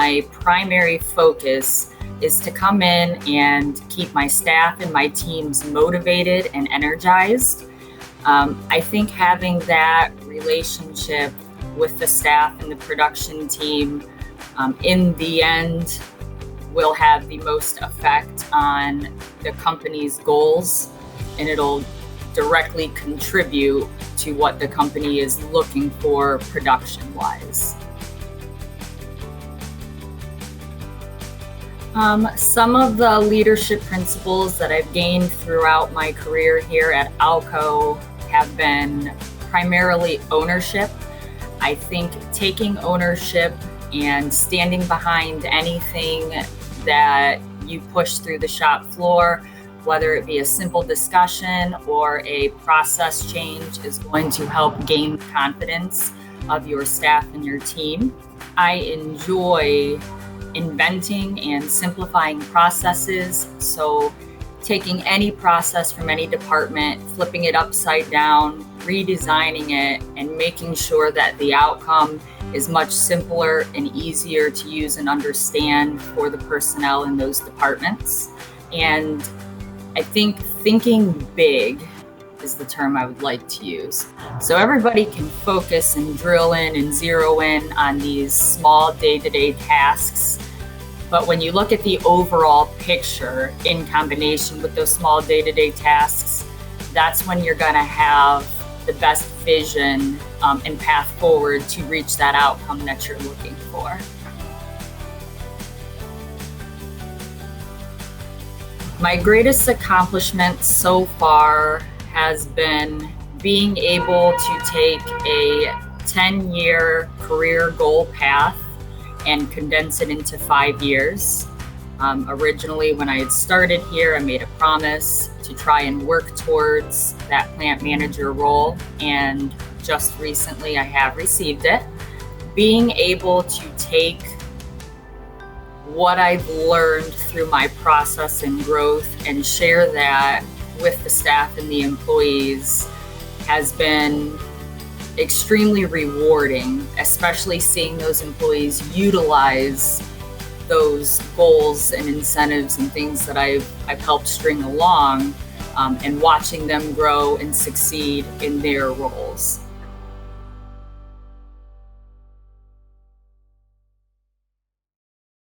my primary focus is to come in and keep my staff and my teams motivated and energized. I think having that relationship with the staff and the production team in the end will have the most effect on the company's goals, and it'll directly contribute to what the company is looking for production-wise. Some of the leadership principles that I've gained throughout my career here at Alco have been primarily ownership. I think taking ownership and standing behind anything that you push through the shop floor, whether it be a simple discussion or a process change, is going to help gain confidence of your staff and your team. I enjoy inventing and simplifying processes. So taking any process from any department, flipping it upside down, redesigning it, and making sure that the outcome is much simpler and easier to use and understand for the personnel in those departments. And I think thinking big is the term I would like to use. So everybody can focus and drill in and zero in on these small day-to-day tasks. But when you look at the overall picture in combination with those small day-to-day tasks, that's when you're going to have the best vision and path forward to reach that outcome that you're looking for. My greatest accomplishment so far has been being able to take a 10-year career goal path and condense it into 5 years. Originally, when I had started here, I made a promise to try and work towards that plant manager role, and just recently I have received it. Being able to take what I've learned through my process and growth and share that with the staff and the employees has been extremely rewarding, especially seeing those employees utilize those goals and incentives and things that I've helped string along, and watching them grow and succeed in their roles.